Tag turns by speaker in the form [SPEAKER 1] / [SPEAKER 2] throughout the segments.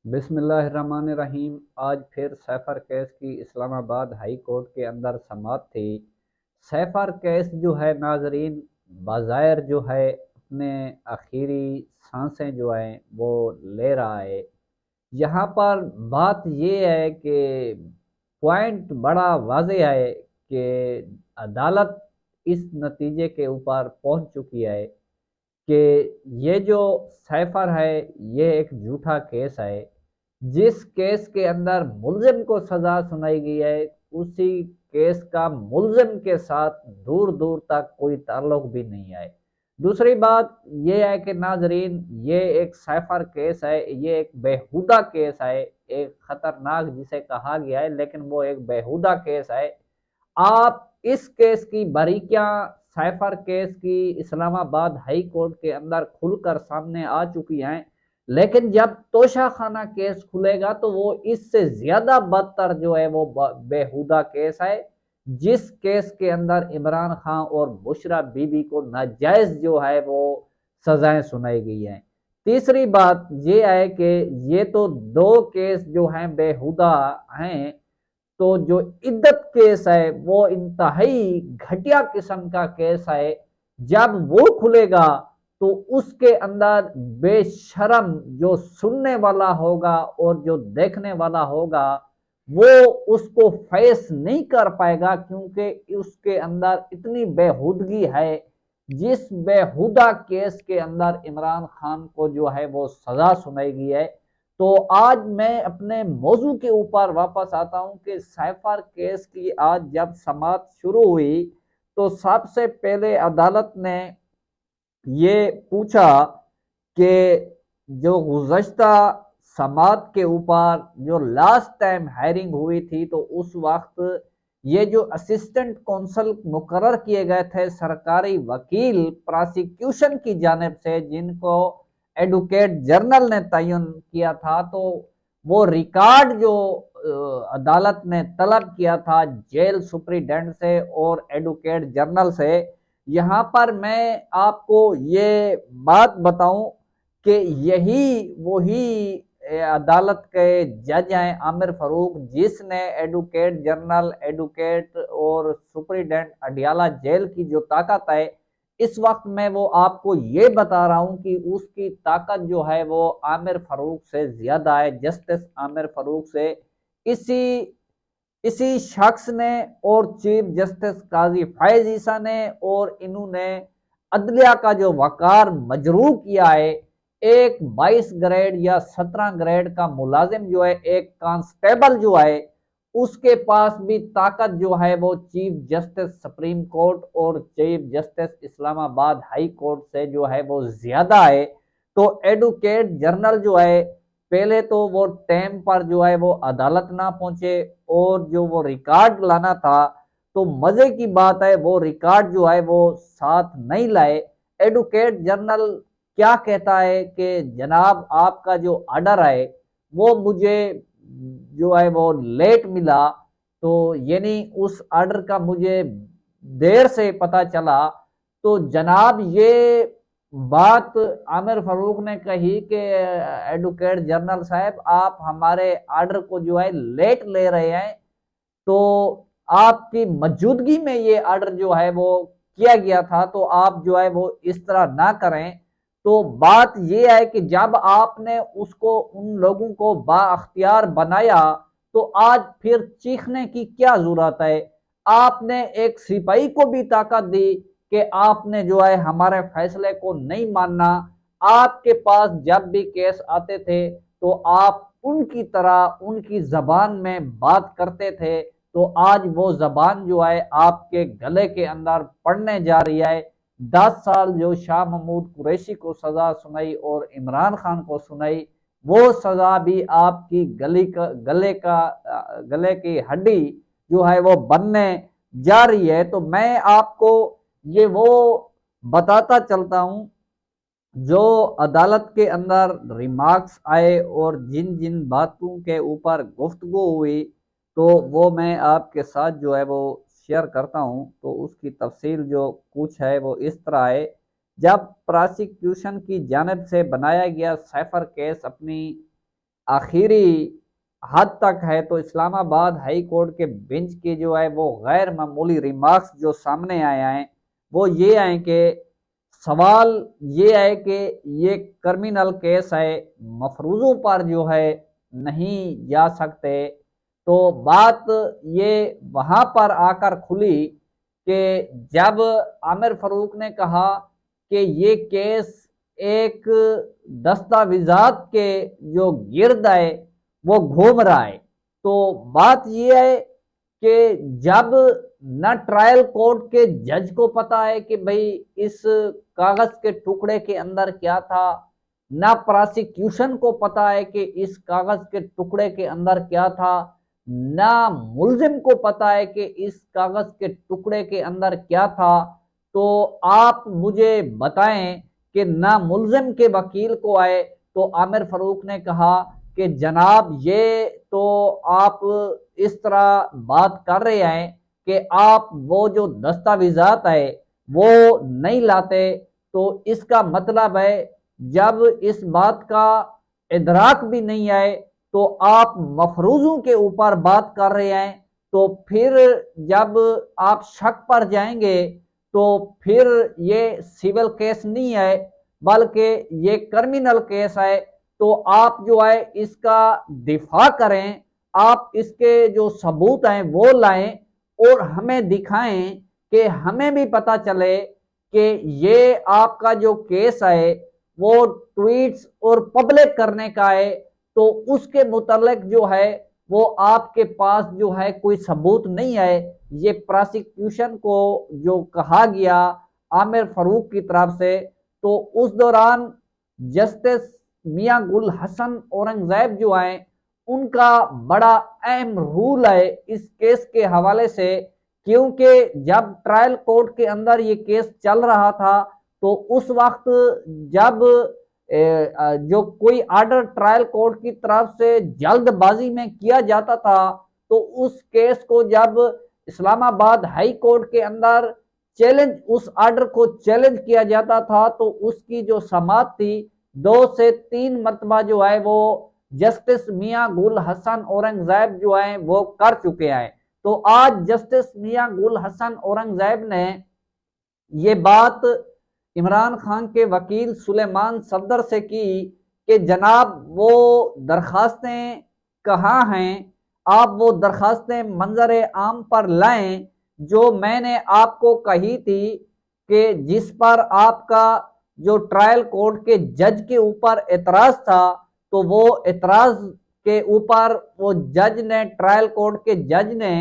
[SPEAKER 1] بسم اللہ الرحمن الرحیم۔ آج پھر سیفر کیس کی اسلام آباد ہائی کورٹ کے اندر سماعت تھی۔ سیفر کیس جو ہے ناظرین، بظاہر جو ہے اپنے آخری سانسیں جو ہیں وہ لے رہا ہے۔ یہاں پر بات یہ ہے کہ پوائنٹ بڑا واضح ہے کہ عدالت اس نتیجے کے اوپر پہنچ چکی ہے کہ یہ جو سیفر ہے یہ ایک جھوٹا کیس ہے۔ جس کیس کے اندر ملزم کو سزا سنائی گئی ہے اسی کیس کا ملزم کے ساتھ دور دور تک کوئی تعلق بھی نہیں ہے۔ دوسری بات یہ ہے کہ ناظرین، یہ ایک سیفر کیس ہے، یہ ایک بیہودہ کیس ہے، ایک خطرناک جسے کہا گیا ہے، لیکن وہ ایک بیہودہ کیس ہے۔ آپ اس کیس کی باریکیاں سیفر کیس کی اسلام آباد ہائی کورٹ کے اندر کھل کر سامنے آ چکی ہیں، لیکن جب توشہ خانہ کیس کھلے گا تو وہ اس سے زیادہ بدتر جو ہے وہ بیہودہ کیس ہے، جس کیس کے اندر عمران خان اور بشرا بی بی کو ناجائز جو ہے وہ سزائیں سنائی گئی ہیں۔ تیسری بات یہ ہے کہ یہ تو دو کیس جو ہیں بیہودہ ہیں، تو جو عدت کیس ہے وہ انتہائی گھٹیا قسم کا کیس ہے۔ جب وہ کھلے گا تو اس کے اندر بے شرم جو سننے والا ہوگا اور جو دیکھنے والا ہوگا وہ اس کو فیس نہیں کر پائے گا، کیونکہ اس کے اندر اتنی بےہودگی ہے۔ جس بےہودہ کیس کے اندر عمران خان کو جو ہے وہ سزا سنائی گئی ہے۔ تو آج میں اپنے موضوع کے اوپر واپس آتا ہوں کہ سیفر کیس کی آج جب سماعت شروع ہوئی تو سب سے پہلے عدالت نے یہ پوچھا کہ جو گزشتہ سماعت کے اوپر جو لاسٹ ٹائم ہائرنگ ہوئی تھی تو اس وقت یہ جو اسسٹنٹ کونسل مقرر کیے گئے تھے سرکاری وکیل پراسیکیوشن کی جانب سے، جن کو ایڈوکیٹ جنرل نے تعین کیا تھا، تو وہ ریکارڈ جو عدالت نے طلب کیا تھا جیل سپریڈنٹ سے اور ایڈوکیٹ جنرل سے، یہاں پر میں آپ کو یہ بات بتاؤں کہ یہی وہی عدالت کے جج ہیں عامر فاروق، جس نے ایڈوکیٹ جنرل، ایڈوکیٹ اور سپریڈنٹ اڈیالہ جیل کی جو طاقت ہے اس وقت میں وہ آپ کو یہ بتا رہا ہوں کہ اس کی طاقت جو ہے وہ عامر فاروق سے زیادہ ہے، جسٹس عامر فاروق سے۔ اسی شخص نے اور چیف جسٹس قاضی فائز عیسیٰ نے اور انہوں نے عدلیہ کا جو وقار مجروح کیا ہے، ایک 22 گریڈ یا 17 گریڈ کا ملازم جو ہے، ایک کانسٹیبل جو ہے، اس کے پاس بھی طاقت جو ہے وہ چیف جسٹس سپریم کورٹ اور چیف جسٹس اسلام آباد ہائی کورٹ سے جو ہے وہ زیادہ ہے۔ تو ایڈوکیٹ جنرل جو ہے، پہلے تو وہ ٹائم پر جو ہے وہ عدالت نہ پہنچے اور جو وہ ریکارڈ لانا تھا تو مزے کی بات ہے وہ ریکارڈ جو ہے وہ ساتھ نہیں لائے۔ ایڈوکیٹ جنرل کیا کہتا ہے کہ جناب آپ کا جو آرڈر ہے وہ مجھے جو ہے وہ لیٹ ملا، تو یعنی اس آرڈر کا مجھے دیر سے پتا چلا۔ تو جناب یہ بات عامر فاروق نے کہی کہ ایڈوکیٹ جنرل صاحب آپ ہمارے آرڈر کو جو ہے لیٹ لے رہے ہیں، تو آپ کی موجودگی میں یہ آرڈر جو ہے وہ کیا گیا تھا، تو آپ جو ہے وہ اس طرح نہ کریں۔ تو بات یہ ہے کہ جب آپ نے اس کو ان لوگوں کو با اختیار بنایا تو آج پھر چیخنے کی کیا ضرورت ہے؟ آپ نے ایک سپاہی کو بھی طاقت دی کہ آپ نے جو ہے ہمارے فیصلے کو نہیں ماننا۔ آپ کے پاس جب بھی کیس آتے تھے تو آپ ان کی طرح ان کی زبان میں بات کرتے تھے، تو آج وہ زبان جو ہے آپ کے گلے کے اندر پڑنے جا رہی ہے۔ 10 سال جو شاہ محمود قریشی کو سزا سنائی اور عمران خان کو سنائی، وہ سزا بھی آپ کی گلے کی ہڈی جو ہے وہ بننے جا رہی ہے۔ تو میں آپ کو یہ وہ بتاتا چلتا ہوں جو عدالت کے اندر ریمارکس آئے اور جن جن باتوں کے اوپر گفتگو ہوئی، تو وہ میں آپ کے ساتھ جو ہے وہ شیئر کرتا ہوں۔ تو اس کی تفصیل جو کچھ ہے وہ اس طرح ہے۔ جب پراسیکیوشن کی جانب سے بنایا گیا سیفر کیس اپنی آخری حد تک ہے، تو اسلام آباد ہائی کورٹ کے بینچ کے جو ہے وہ غیر معمولی ریمارکس جو سامنے آئے ہیں وہ یہ ہیں کہ سوال یہ ہے کہ یہ کرمینل کیس ہے، مفروضوں پر جو ہے نہیں جا سکتے، تو بات یہ وہاں پر آ کر کھلی کہ جب عامر فاروق نے کہا کہ یہ کیس ایک دستاویزات کے جو گرد ہے وہ گھوم رہا ہے، تو بات یہ ہے کہ جب نہ ٹرائل کورٹ کے جج کو پتا ہے کہ بھئی اس کاغذ کے ٹکڑے کے اندر کیا تھا، نہ پراسیکیوشن کو پتا ہے کہ اس کاغذ کے ٹکڑے کے اندر کیا تھا، نہ ملزم کو پتا ہے کہ اس کاغذ کے ٹکڑے کے اندر کیا تھا، تو آپ مجھے بتائیں کہ نہ ملزم کے وکیل کو آئے، تو عامر فاروق نے کہا کہ جناب یہ تو آپ اس طرح بات کر رہے ہیں کہ آپ وہ جو دستاویزات ہے وہ نہیں لاتے، تو اس کا مطلب ہے جب اس بات کا ادراک بھی نہیں آئے تو آپ مفروضوں کے اوپر بات کر رہے ہیں، تو پھر جب آپ شک پر جائیں گے تو پھر یہ سیول کیس نہیں ہے بلکہ یہ کرمینل کیس ہے، تو آپ جو ہے اس کا دفاع کریں، آپ اس کے جو ثبوت ہیں وہ لائیں اور ہمیں دکھائیں کہ ہمیں بھی پتہ چلے کہ یہ آپ کا جو کیس ہے وہ ٹویٹس اور پبلک کرنے کا ہے، تو اس کے متعلق جو ہے وہ آپ کے پاس جو ہے کوئی ثبوت نہیں ہے، یہ پراسیکیوشن کو جو کہا گیا عامر فاروق کی طرف سے، تو اس دوران جسٹس میاں گل حسن اورنگزیب جو ہیں ان کا بڑا اہم رول ہے اس کیس کے حوالے سے، کیونکہ جب ٹرائل کورٹ کے اندر یہ کیس چل رہا تھا تو اس وقت جب جو کوئی آرڈر ٹرائل کورٹ کی طرف سے جلد بازی میں کیا جاتا تھا تو اس کیس کو جب اسلام آباد ہائی کورٹ کے اندر اس آرڈر کو چیلنج کیا جاتا تھا تو اس کی جو سماعت تھی 2 سے 3 مرتبہ جو ہے وہ جسٹس میاں گل حسن اورنگزیب جو ہیں وہ کر چکے ہیں، تو آج جسٹس میاں گل حسن اورنگزیب نے یہ بات عمران خان کے وکیل سلیمان صفدر سے کی کہ جناب وہ درخواستیں کہاں ہیں، آپ وہ درخواستیں منظر عام پر لائیں جو میں نے آپ کو کہی تھی کہ جس پر آپ کا جو ٹرائل کورٹ کے جج کے اوپر اعتراض تھا، تو وہ اعتراض کے اوپر وہ جج نے ٹرائل کورٹ کے جج نے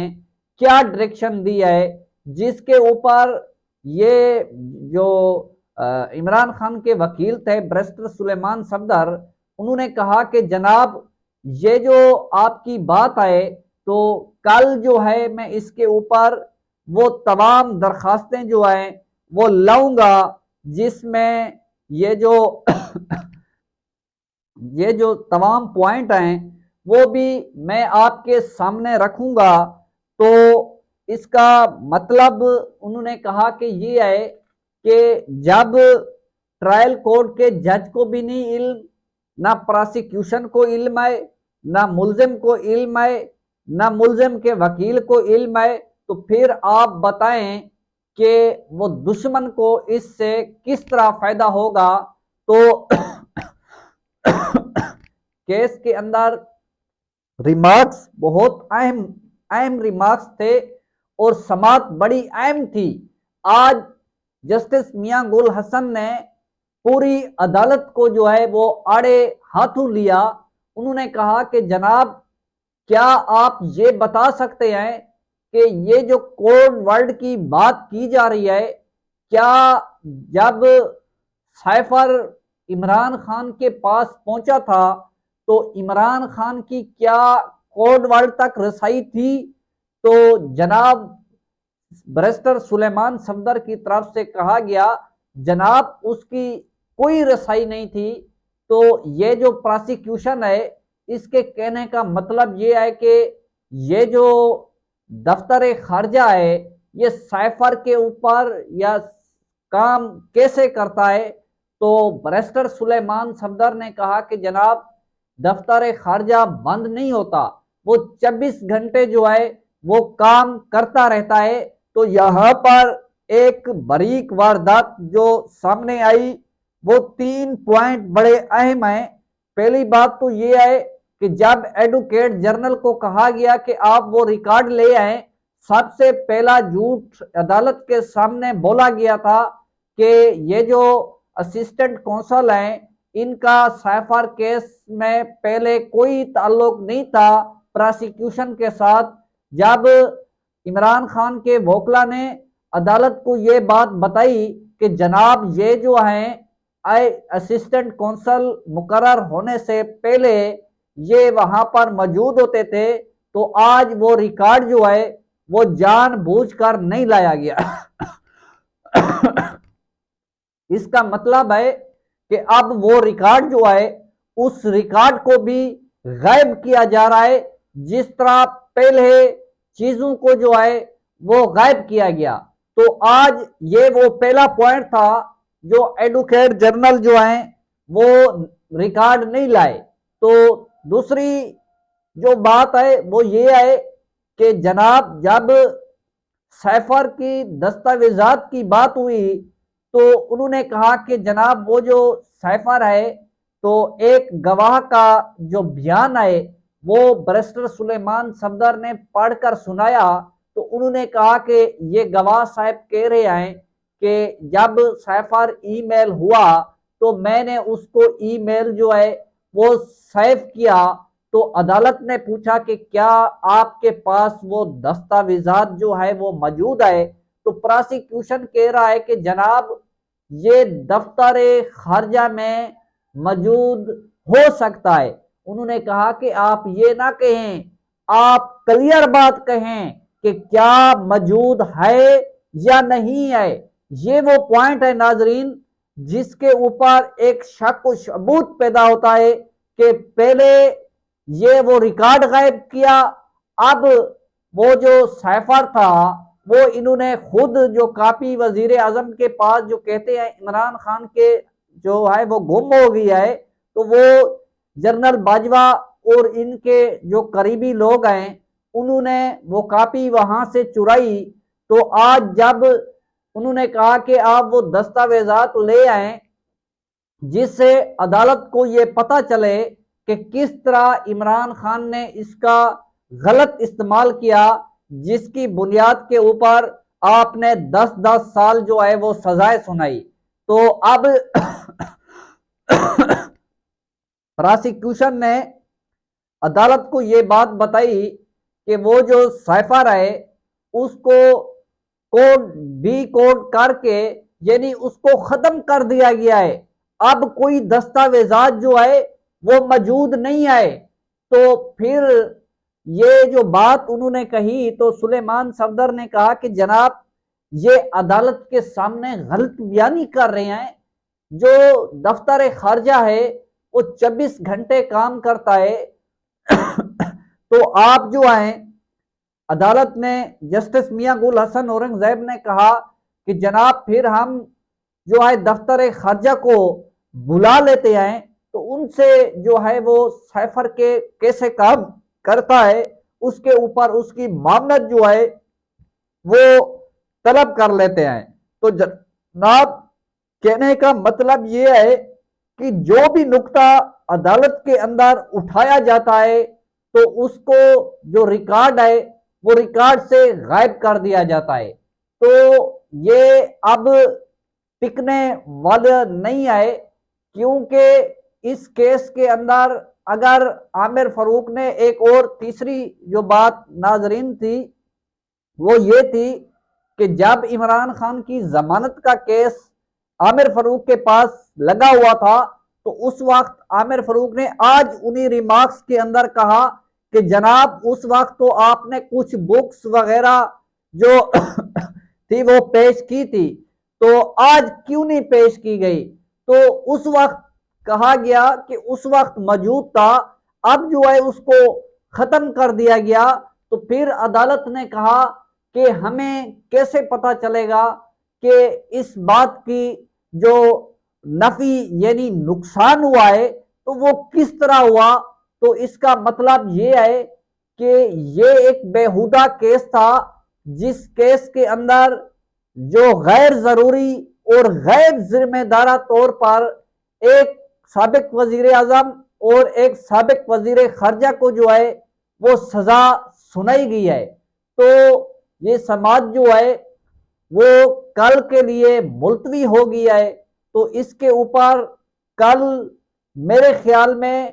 [SPEAKER 1] کیا ڈائریکشن دی ہے، جس کے اوپر یہ جو عمران خان کے وکیل تھے بیرسٹر سلیمان صفدر، انہوں نے کہا کہ جناب یہ جو آپ کی بات ہے تو کل جو ہے میں اس کے اوپر وہ تمام درخواستیں جو ہیں وہ لاؤں گا جس میں یہ جو یہ جو تمام پوائنٹ ہیں وہ بھی میں آپ کے سامنے رکھوں گا، تو اس کا مطلب انہوں نے کہا کہ یہ ہے کہ جب ٹرائل کورٹ کے جج کو بھی نہیں علم، نہ پراسیکیوشن کو علم ہے، نہ ملزم کو علم ہے، نہ ملزم کے وکیل کو علم ہے، تو پھر آپ بتائیں کہ وہ دشمن کو اس سے کس طرح فائدہ ہوگا، تو کیس کے اندر ریمارکس بہت اہم ریمارکس تھے اور سماعت بڑی اہم تھی۔ آج جسٹس میاں گل حسن نے پوری عدالت کو جو ہے وہ آڑے ہاتھوں لیا، انہوں نے کہا کہ جناب کیا آپ یہ بتا سکتے ہیں کہ یہ جو کوڈ ورڈ کی بات کی جا رہی ہے، کیا جب سائفر عمران خان کے پاس پہنچا تھا تو عمران خان کی کیا کوڈ ورڈ تک رسائی تھی، تو جناب بیرسٹر سلیمان صفدر کی طرف سے کہا گیا جناب اس کی کوئی رسائی نہیں تھی، تو یہ جو پراسیکیوشن ہے اس کے کہنے کا مطلب یہ ہے کہ یہ جو دفتر خارجہ ہے یہ سائفر کے اوپر یا کام کیسے کرتا ہے، تو بیرسٹر سلیمان صفدر نے کہا کہ جناب دفتر خارجہ بند نہیں ہوتا، وہ 24 گھنٹے جو ہے وہ کام کرتا رہتا ہے۔ تو یہاں پر ایک باریک واردات جو سامنے آئی، وہ 3 پوائنٹ بڑے اہم ہیں۔ پہلی بات تو یہ ہے کہ جب ایڈوکیٹ جنرل کو کہا گیا کہ آپ وہ ریکارڈ لے آئیں، سب سے پہلا جھوٹ عدالت کے سامنے بولا گیا تھا کہ یہ جو اسسٹنٹ کونسل ہیں، ان کا سیفر کیس میں پہلے کوئی تعلق نہیں تھا پراسیکیوشن کے ساتھ۔ جب عمران خان کے وکلا نے عدالت کو یہ بات بتائی کہ جناب یہ جو ہیں اسسٹنٹ کونسل مقرر ہونے سے پہلے یہ وہاں پر موجود ہوتے تھے، تو آج وہ ریکارڈ جو ہے وہ جان بوجھ کر نہیں لایا گیا۔ اس کا مطلب ہے کہ اب وہ ریکارڈ جو ہے اس ریکارڈ کو بھی غائب کیا جا رہا ہے، جس طرح پہلے چیزوں کو جو ہے وہ غائب کیا گیا۔ تو آج یہ وہ پہلا پوائنٹ تھا جو ایڈوکیٹ جنرل جو ہیں وہ ریکارڈ نہیں لائے۔ تو دوسری جو بات ہے وہ یہ ہے کہ جناب جب سیفر کی دستاویزات کی بات ہوئی تو انہوں نے کہا کہ جناب وہ جو سیفر ہے تو ایک گواہ کا جو بیان ہے وہ بیرسٹر سلیمان صفدر نے پڑھ کر سنایا، تو انہوں نے کہا کہ یہ گواہ صاحب کہہ رہے ہیں کہ جب سیفر ای میل ہوا تو میں نے اس کو ای میل جو ہے وہ سیو کیا۔ تو عدالت نے پوچھا کہ کیا آپ کے پاس وہ دستاویزات جو ہے وہ موجود ہے؟ تو پراسیکیوشن کہہ رہا ہے کہ جناب یہ دفتر خارجہ میں موجود ہو سکتا ہے۔ انہوں نے کہا کہ آپ یہ نہ کہیں، آپ کلیئر بات کہیں کہ کیا موجود ہے یا نہیں ہے۔ یہ وہ پوائنٹ ہے ناظرین جس کے اوپر ایک شک و شبہت پیدا ہوتا ہے کہ پہلے یہ وہ ریکارڈ غائب کیا، اب وہ جو سیفر تھا وہ انہوں نے خود جو کاپی وزیر اعظم کے پاس جو کہتے ہیں عمران خان کے جو ہے وہ گم ہو گیا ہے، تو وہ جنرل باجوہ اور ان کے جو قریبی لوگ ہیں انہوں نے وہ کاپی وہاں سے چرائی۔ تو آج جب انہوں نے کہا کہ آپ وہ دستاویزات لے آئیں جس سے عدالت کو یہ پتہ چلے کہ کس طرح عمران خان نے اس کا غلط استعمال کیا، جس کی بنیاد کے اوپر آپ نے 10 سال جو ہے وہ سزائیں سنائی۔ تو اب پراسیکیوشن نے عدالت کو یہ بات بتائی کہ وہ جو سیفر ہے اس کو کوڈ کر کے یعنی اس کو ختم کر دیا گیا ہے، اب کوئی دستاویزات جو ہے وہ موجود نہیں ہے۔ تو پھر یہ جو بات انہوں نے کہی تو سلیمان صفدر نے کہا کہ جناب یہ عدالت کے سامنے غلط بیانی کر رہے ہیں، جو دفتر خارجہ ہے وہ 24 گھنٹے کام کرتا ہے۔ تو آپ جو ہیں عدالت نے جسٹس میاں گل حسن اورنگزیب نے کہا کہ جناب پھر ہم جو ہے دفتر خارجہ کو بلا لیتے ہیں، تو ان سے جو ہے وہ سیفر کے کیسے کام کرتا ہے اس کے اوپر اس کی معاملت جو ہے وہ طلب کر لیتے ہیں۔ تو جناب کہنے کا مطلب یہ ہے کہ جو بھی نقطہ عدالت کے اندر اٹھایا جاتا ہے تو اس کو جو ریکارڈ ہے وہ ریکارڈ سے غائب کر دیا جاتا ہے۔ تو یہ اب ٹکنے والا نہیں ہے، کیونکہ اس کیس کے اندر اگر عامر فاروق نے ایک اور تیسری جو بات ناظرین تھی وہ یہ تھی کہ جب عمران خان کی ضمانت کا کیس عامر فاروق کے پاس لگا ہوا تھا تو اس وقت عامر فاروق نے آج انہی ریمارکس کے اندر کہا کہ جناب اس وقت تو آپ نے کچھ بکس وغیرہ جو تھی وہ پیش کی تھی، تو آج کیوں نہیں پیش کی گئی؟ تو اس وقت کہا گیا کہ اس وقت موجود تھا، اب جو ہے اس کو ختم کر دیا گیا۔ تو پھر عدالت نے کہا کہ ہمیں کیسے پتا چلے گا کہ اس بات کی جو نفی یعنی نقصان ہوا ہے تو وہ کس طرح ہوا؟ تو اس کا مطلب یہ ہے کہ یہ ایک بیہودہ کیس تھا، جس کیس کے اندر جو غیر ضروری اور غیر ذمہ دارہ طور پر ایک سابق وزیر اعظم اور ایک سابق وزیر خارجہ کو جو ہے وہ سزا سنائی گئی ہے۔ تو یہ سماعت جو ہے وہ کل کے لیے ملتوی ہو گیا ہے۔ تو اس کے اوپر کل میرے خیال میں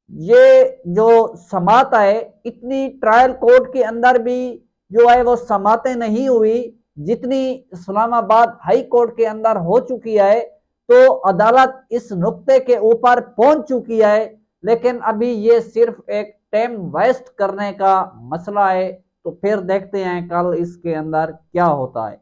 [SPEAKER 1] یہ جو سماعت ہے، اتنی ٹرائل کورٹ کے اندر بھی جو ہے وہ سماعتیں نہیں ہوئی جتنی اسلام آباد ہائی کورٹ کے اندر ہو چکی ہے۔ تو عدالت اس نقطے کے اوپر پہنچ چکی ہے، لیکن ابھی یہ صرف ایک ٹائم ویسٹ کرنے کا مسئلہ ہے۔ تو پھر دیکھتے ہیں کل اس کے اندر کیا ہوتا ہے۔